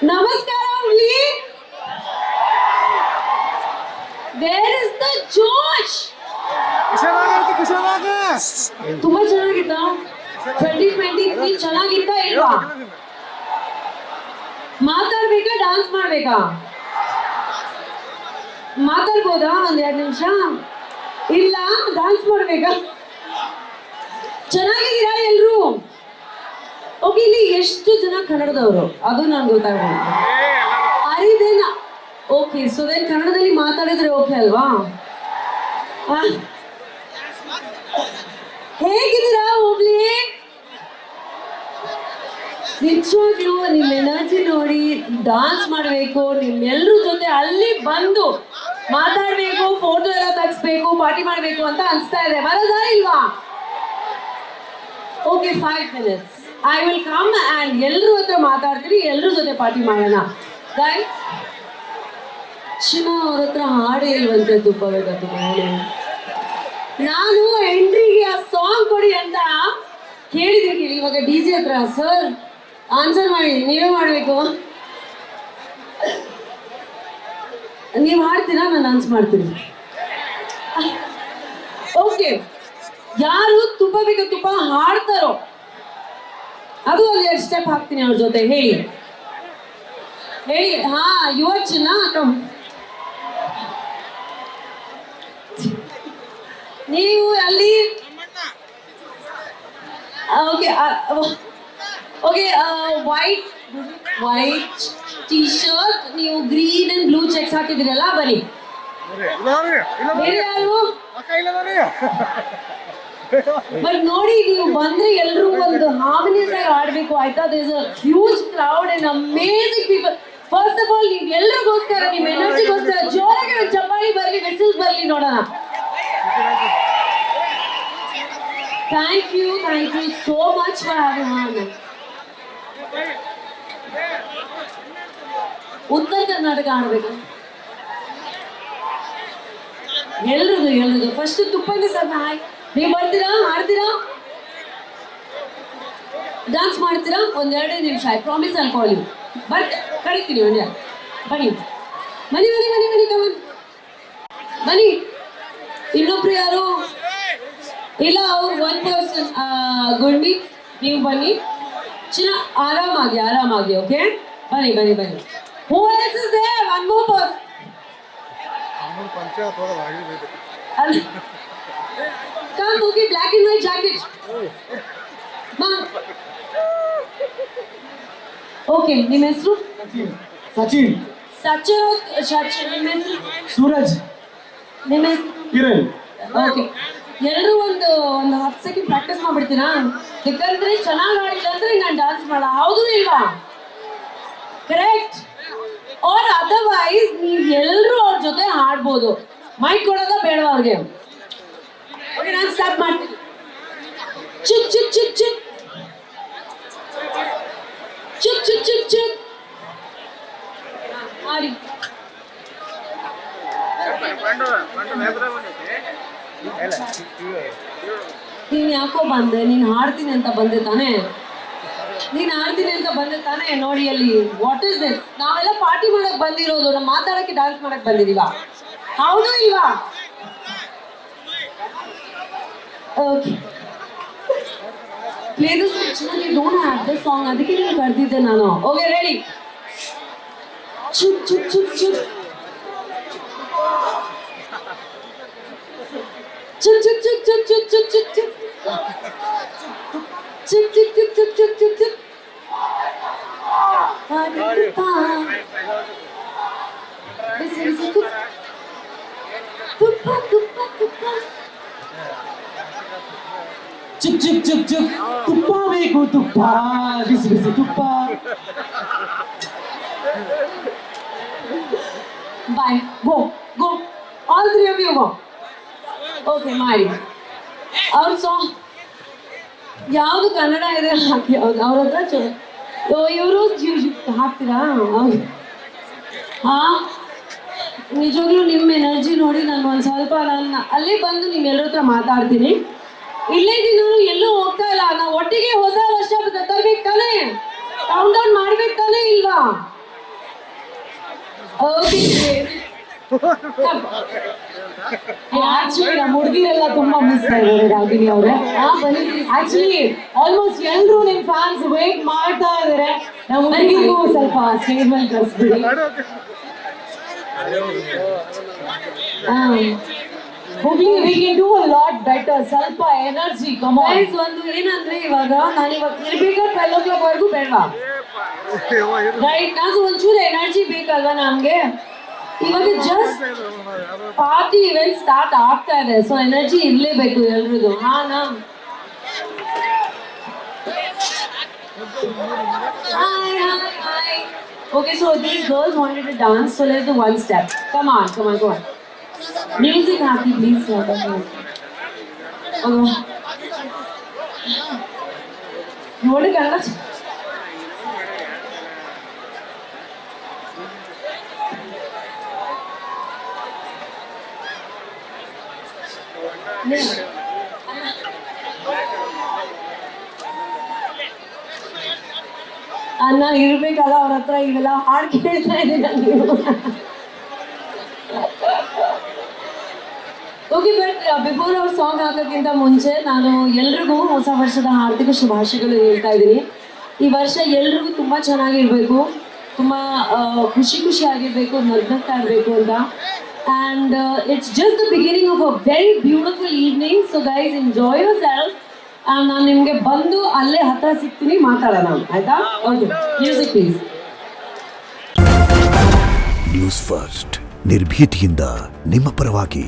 ನಮಸ್ಕಾರ ಹುಲಿ. Where is the ಜೋಶ್? ತುಂಬಾ ಚೆನ್ನಾಗಿತ್ತ. 2023 ಚೆನ್ನಾಗಿತ್ತ ಇಲ್ವಾ? ಮಾತಾಡ್ಬೇಕಾ ಡಾನ್ಸ್ ಮಾಡ್ಬೇಕಾ? ಮಾತಾಡ್ಬೋದಾ ಒಂದ್ 2 ನಿಮಿಷ? ಇಲ್ಲ ಡಾನ್ಸ್ ಮಾಡ್ಬೇಕಾ? ಚೆನ್ನಾಗಿದ್ದೀರಾ ಎಲ್ರು? ಓಕೆ, ಇಲ್ಲಿ ಎಷ್ಟು ಜನ ಕನ್ನಡದವರು ಅದು ನಂಗೆ ಗೊತ್ತಾಗ್ಬೋದು. ಅರಿದೇನ? ಓಕೆ, ಸೊ ದೆನ್ ಕನ್ನಡದಲ್ಲಿ ಮಾತಾಡಿದ್ರೆ ಓಕೆ ಅಲ್ವಾ? ಹೇಗಿದ್ದೀರಾ ಹುಬ್ಳಿ? ನಿಜವಾಗ್ಲೂ ನಿಮ್ಮ ಎನರ್ಜಿ ನೋಡಿ ಡಾನ್ಸ್ ಮಾಡಬೇಕು, ನಿಮ್ಮೆಲ್ಲರ ಜೊತೆ ಅಲ್ಲಿ ಬಂದು ಮಾತಾಡ್ಬೇಕು, ಫೋಟೋ ಎಲ್ಲ ತೆಗಿಸ್ಬೇಕು, ಪಾರ್ಟಿ ಮಾಡ್ಬೇಕು ಅಂತ ಅನ್ಸ್ತಾ ಇದೆ. ಬರೋದಾ ಇಲ್ವಾ? Okay, 5 minutes I will come and ಎಲ್ಲರ ಹತ್ರ ಮಾತಾಡ್ತೀರಿ, ಎಲ್ಲರ ಜೊತೆ ಪಾರ್ಟಿ ಮಾಡೋಣ. ಗೈಸ್, ಶಿಮಾ ಅವ್ರ ಹತ್ರ ಹಾಡೇ ಇಲ್ವಂತೆ ತುಪ್ಪ ಬೇಕಂತ. ನಾನು ಎಂಟ್ರಿಗೆ ಆ ಸಾಂಗ್ ಕೊಡಿ ಅಂತ ಕೇಳಿದ್ದೀನಿ. ಇವಾಗ ಡಿ ಜೆ ಹತ್ರ ಸರ್ ಆನ್ಸರ್ ಮಾಡಿ, ನೀವೇ ಮಾಡಬೇಕು. ನೀವು ಹಾಡ್ತೀರಾ, ನಾನು ಡಾನ್ಸ್ ಮಾಡ್ತೀನಿ. ಓಕೆ, ಯಾರು ತುಪ್ಪ ಬೇಕು ತುಪ್ಪ ಹಾಡ್ತಾರೋ ಅದು ಅಲ್ಲಿ 2 ಸ್ಟೆಪ್ ಹಾಕ್ತೀನಿ ಅವ್ರ ಜೊತೆ. ಹೇಳಿ ಹೇಳಿ. ಹಾ, ಯುವಚನ ಕಮ್. ನೀವು ಅಲ್ಲಿ okay okay, white T shirt, ನೀವು ಗ್ರೀನ್ ಅಂಡ್ ಬ್ಲೂ ಚೆಕ್ಸ್ ಹಾಕಿದಿರಲ್ಲ, ಬನ್ನಿ. ಬೇರೆ ಯಾರು? ಬಟ್ ನೋಡಿ, ನೀವು ಬಂದ್ರೆ ಎಲ್ರು ಒಂದು ಹಾರ್ಮೋನಿಯಸ್ ಆಗಿ ಆಡ್ಬೇಕು, ಆಯ್ತಾ? There is a huge crowd and amazing people. First of all, ನೀವು ಎಲ್ಲರಿಗೋಸ್ಕರ, ನಿಮ್ಮ ಎನರ್ಜಿಗೋಸ್ಕರ ಜೋರಾಗಿ ಒಂದು ಚಪ್ಪಾಳಿ ಬರ್ಲಿ, ವಿಸಿಲ್ಸ್ ಬರ್ಲಿ, ನೋಡೋಣ. Thank you so much for having me. Uttara Karnataka ಆಡ್ಬೇಕು ಎಲ್ರಿಗೂ. ಫಸ್ಟ್ ತುಪ್ಪನೇ ಸರ್, ಹಾಯ್. ನೀವು ಬರ್ತೀರಾ, ಹಾಡ್ತೀರಾ, ಡಾನ್ಸ್ ಮಾಡ್ತೀರಾ? ಒಂದ್ 2 ನಿಮಿಷ, I promise I call you. But ಕರಿತೀನಿ ಒಂದೇ. ಬನ್ನಿ ಬನ್ನಿ ಬನ್ನಿ ಬನ್ನಿ ಬನ್ನಿ ಕಮನ್ ಬನ್ನಿ. ಇನ್ನೊಬ್ರು ಯಾರು ಇಲ್ಲ, ಅವ್ರು 1 person. ಗುಂಡಿ, ನೀವು ಬನ್ನಿ. ಚಿನ್ನ, ಆರಾಮಾಗಿ. ಓಕೆ, ಬನ್ನಿ ಬನ್ನಿ ಬನ್ನಿ. Who else is there? 1 more person. Come, okay, black and white jacket. Ma. Okay, ನಿಮ್ಮ ಹೆಸರು? ಸಚಿನ್. ನಿಮ್ಮ ಹೆಸರು? ಸೂರಜ್. ನಿಮ್ಮ ಹೆಸರು? ಕಿರಣ್. ಓಕೆ, ಎಲ್ಲರೂ ಒಂದು 10 ಸೆಕೆಂಡ್ ಪ್ರಾಕ್ಟೀಸ್ ಮಾಡ್ಬಿಡ್ತೀರಾ? ಯಾಕಂದ್ರೆ ಚೆನ್ನಾಗಿ ಆಡಿಲ್ಲ ಅಂದ್ರೆ ನಾನು ಡಾನ್ಸ್ ಮಾಡಲ್ಲ, ಹೌದು ಇಲ್ವಾ? ಕರೆಕ್ಟ್. ಆರ್ ಅದರ್ವೈಸ್ ನೀವು ಎಲ್ಲರೂ ಅವ್ರ ಜೊತೆ ಹಾಡ್ಬೋದು. ಮೈಕ್ ಕೊಡೋದ ಬೇಡವಾ ಅವ್ರಿಗೆ? ಓಕೆ, ನಾನು ಸ್ಟಾರ್ಟ್ ಮಾಡ್ತೀನಿ. ಚುಕ್ ಚುಕ್ ಚುಕ್ ಚುಕ್ ಚುಕ್ ಚುಕ್ ಚುಕ್ ಚುಕ್ ಮಾಡಿ. ನೀನ್ ಯಾಕೋ ಬಂದೆ? ನೀನ್ ಹಾಡ್ತೀನಿ ಅಂತ ಬಂದೆ ತಾನೇ? ನೋಡಿ ಅಲ್ಲಿ, ವಾಟ್ ಇಸ್ ದಿಸ್? ನಾವೆಲ್ಲ ಪಾರ್ಟಿ ಮಾಡಕ್ ಬಂದಿರೋದು, ನಾವು ಮಾತಾಡಕ್ಕೆ ಡಾನ್ಸ್ ಮಾಡಕ್ ಬಂದಿದೀವ, ಹೌದು ಇಲ್ವಾ? Okay, play this. You don't have this song, ಅದಕ್ಕೆ ನೀವು ಕರೆದಿದ್ದೆ ನಾನು. Okay, ready? ಚುಕ್ ಚುಕ್ ಚುಕ್ ಚುಕ್ ಚುಕ್ ಚುಕ್ ಚುಕ್ ಚುಕ್ ಚುಕ್ ಚುಕ್ ಚುಕ್ ಚುಕ್ ಚುಕ್ ಚುಕ್ ಚುಕ್ ಚುಕ್ ಚುಕ್ ಚುಕ್ ಚುಕ್. ಬಿಸಿ ಬಿಸಿ ತುಪ್ಪ ತುಪ್ಪ ತುಪ್ಪ. ಚಿಕ್ ಚಿಕ್ ಚಿಕ್ ಚಿಕ್ ತುಪ್ಪ ಬೇಕು, ತುಪ್ಪ ಬಿಸಿ ಬಿಸಿ ತುಪ್ಪ. Bye, go go, all 3 of you go. Okay, ಮಾಡಿ. ಅವ್ರ ಸಾಂಗ್ ಯಾವುದು ಕನ್ನಡ ಇದೆ ಹಾಕಿ. ಅವ್ರ ಹತ್ರ ಇವರು ಹಾಕ್ತೀರಾ? ಹಾ, ನಿಜವಾಗ್ಲೂ ನಿಮ್ಮ ಎನರ್ಜಿ ನೋಡಿ ನಾನು ಒಂದು ಸ್ವಲ್ಪ ಅಲ್ಲೇ ಬಂದು ನಿಮ್ಮೆಲ್ಲರ ಹತ್ರ ಮಾತಾಡ್ತೀನಿ. ಇಲ್ಲೇ ಇದ್ದೀನಿ ನಾನು, ಎಲ್ಲೂ ಹೋಗ್ತಾ ಇಲ್ಲ. ನಾವು ಒಟ್ಟಿಗೆ ಹೊಸ ವರ್ಷ ತರ್ಬೇಕು ತಾನೇ, ಕೌಂಟ್ ಡೌನ್ ಮಾಡ್ಬೇಕು ತಾನೇ ಇಲ್ವಾ? ಆಕ್ಚುಲಿ ನಮ್ಮ ಹುಡುಗಿರೆಲ್ಲ ತುಂಬಾ ಮಿಸ್ ಮಾಡಿದ್ದಾರೆ ರಾಗಿಣಿ ಅವ್ರೆ. ಆಕ್ಚುಲಿ ಆಲ್ಮೋಸ್ಟ್ ಎಲ್ಲರೂ ನಿಮ್ ಫ್ಯಾನ್ಸ್ ವೇಟ್ ಮಾಡ್ತಾ ಇದಾರೆ. ನಮ್ಮ ಹುಡುಗಿಗೂ ಸ್ವಲ್ಪ ಸ್ಟೇಜ್ ಮೇಲೆ ಕಳಿಸ್ಬಿಡಿ. Hubli we can do a lot better. ಸ್ವಲ್ಪ ಎನರ್ಜಿ ಗೈಸ್. ಒಂದು ಏನಂದ್ರೆ ಇವಾಗ ನಾನು ಇರ್ಬೇಕಾದ್ರೆ 12 o'clock ವರೆಗೂ ಬೇಡವಾ ರೈಟ್? ನಾನು ಒಂಚೂರು ಎನರ್ಜಿ ಬೇಕಲ್ವಾ ನಮ್ಗೆ. ಇವಾಗ ಜಸ್ಟ್ ಪಾರ್ಟಿ ಇವೆಂಟ್ ಸ್ಟಾರ್ಟ್ ಆಗ್ತಾ ಇದೆ, ಸೊ ಎನರ್ಜಿ ಇರ್ಲೇಬೇಕು ಎಲ್ರದ್ದು. ಹಾನಾ Okay, so these girls wanted to dance, so let's do one step. Come on, go on. Music happy, please. ನೋಡಿ ಕನ್ನಡ ಅನ್ನ ಇರ್ಬೇಕಲ್ಲ ಅವ್ರ ಹತ್ರ. ಇವೆಲ್ಲ ಹಾಡು ಕೇಳ್ತಾ ಇದ್ದೀರಾ ನೀವು? ಓಕೆ, ಬಟ್ ಬಿಫೋರ್ ಅವ್ರ ಸಾಂಗ್ ಹಾಕೋಕ್ಕಿಂತ ಮುಂಚೆ ನಾನು ಎಲ್ರಿಗೂ ಹೊಸ ವರ್ಷದ ಹಾರ್ದಿಕ ಶುಭಾಶಯಗಳು ಹೇಳ್ತಾ ಇದ್ದೀನಿ. ಈ ವರ್ಷ ಎಲ್ರಿಗೂ ತುಂಬ ಚೆನ್ನಾಗಿರ್ಬೇಕು, ತುಂಬ ಖುಷಿಯಾಗಿರ್ಬೇಕು, ನಗ್ನಗ್ತಾ ಇರಬೇಕು ಅಂತ. And it's just the beginning of a very beautiful evening. So guys, enjoy your self. ನಾನು ನಿಮಗೆ ಬಂದು ಅಲ್ಲೇ ಹತ್ರ ಸಿಗ್ತೀನಿ, ಮಾತಾಡೋಣ, ಆಯ್ತಾ? Okay, music please. News first, ನಿರ್ಭೀತಿಯಿಂದ ನಿಮ್ಮ ಪರವಾಗಿ.